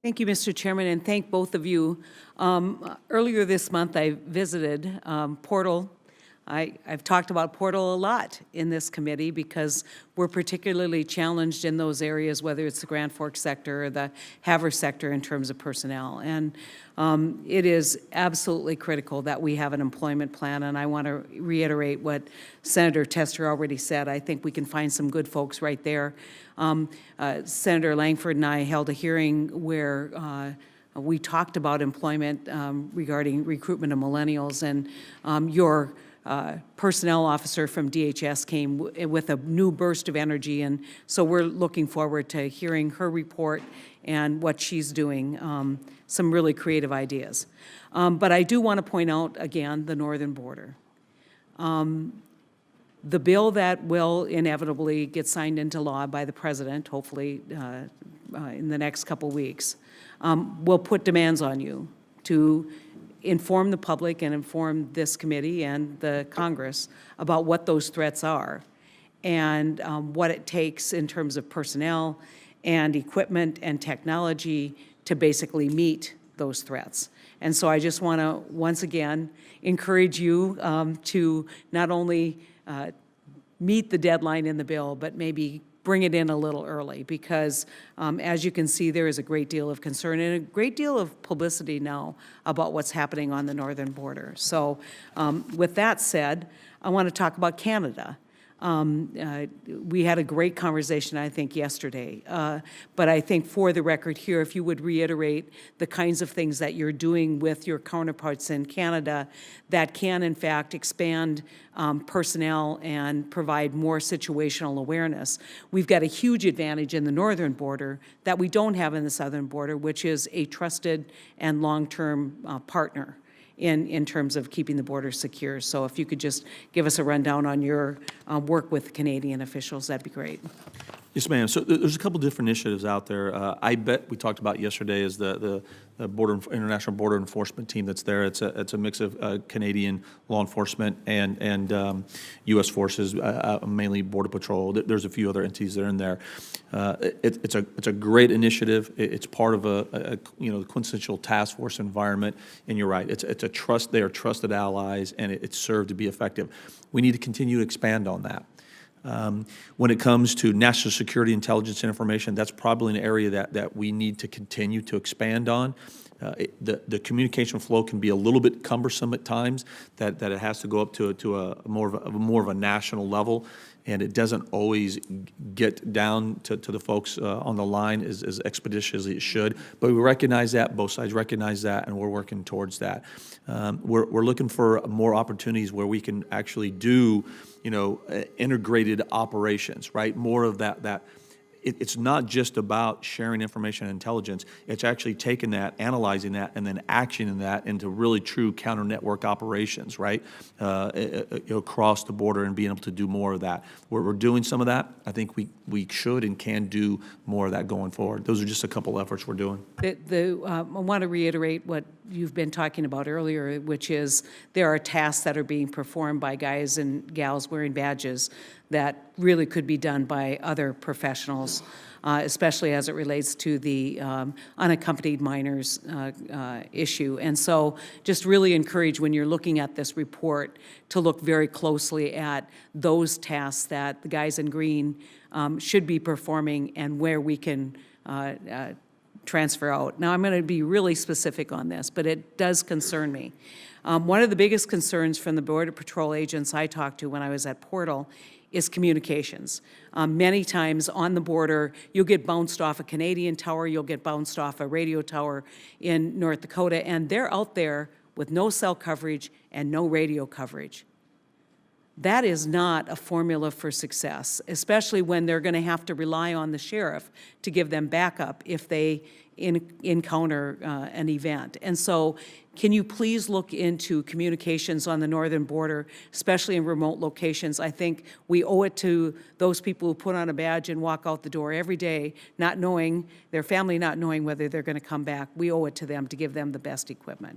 Thank you, Mr. Chairman, and thank both of you. Earlier this month, I visited Portal. I've talked about Portal a lot in this committee because we're particularly challenged in those areas, whether it's the Grand Forks sector or the Havre sector in terms of personnel. And it is absolutely critical that we have an employment plan, and I want to reiterate what Senator Tester already said. I think we can find some good folks right there. Senator Langford and I held a hearing where we talked about employment regarding recruitment of millennials, and your personnel officer from DHS came with a new burst of energy, and so we're looking forward to hearing her report and what she's doing, some really creative ideas. But I do want to point out, again, the northern border. The bill that will inevitably get signed into law by the president, hopefully in the next couple weeks, will put demands on you to inform the public and inform this committee and the Congress about what those threats are and what it takes in terms of personnel and equipment and technology to basically meet those threats. And so I just want to once again encourage you to not only meet the deadline in the bill, but maybe bring it in a little early because, as you can see, there is a great deal of concern and a great deal of publicity now about what's happening on the northern border. So with that said, I want to talk about Canada. We had a great conversation, I think, yesterday. But I think for the record here, if you would reiterate the kinds of things that you're doing with your counterparts in Canada that can, in fact, expand personnel and provide more situational awareness. We've got a huge advantage in the northern border that we don't have in the southern border, which is a trusted and long-term partner in terms of keeping the border secure. So if you could just give us a rundown on your work with Canadian officials, that'd be great. Yes, ma'am. So there's a couple different initiatives out there. I bet we talked about yesterday is the international border enforcement team that's there. It's a mix of Canadian law enforcement and U.S. forces, mainly Border Patrol. There's a few other entities that are in there. It's a great initiative. It's part of the quintessential task force environment. And you're right. It's a trust. They are trusted allies, and it's served to be effective. We need to continue to expand on that. When it comes to national security intelligence and information, that's probably an area that we need to continue to expand on. The communication flow can be a little bit cumbersome at times, that it has to go up to a more of a national level, and it doesn't always get down to the folks on the line as expeditiously as it should. But we recognize that, both sides recognize that, and we're working towards that. We're looking for more opportunities where we can actually do, integrated operations, right? More of that. It's not just about sharing information and intelligence. It's actually taking that, analyzing that, and then actioning that into really true counter-network operations, right, across the border and being able to do more of that. We're doing some of that. I think we should and can do more of that going forward. Those are just a couple efforts we're doing. I want to reiterate what you've been talking about earlier, which is there are tasks that are being performed by guys and gals wearing badges that really could be done by other professionals, especially as it relates to the unaccompanied minors issue. And so just really encourage when you're looking at this report to look very closely at those tasks that the guys in green should be performing and where we can transfer out. Now, I'm going to be really specific on this, but it does concern me. One of the biggest concerns from the Border Patrol agents I talked to when I was at Portal is communications. Many times on the border, you'll get bounced off a Canadian tower, you'll get bounced off a radio tower in North Dakota, and they're out there with no cell coverage and no radio coverage. That is not a formula for success, especially when they're going to have to rely on the sheriff to give them backup if they encounter an event. And so can you please look into communications on the northern border, especially in remote locations? I think we owe it to those people who put on a badge and walk out the door every day, not knowing, their family not knowing whether they're going to come back. We owe it to them to give them the best equipment.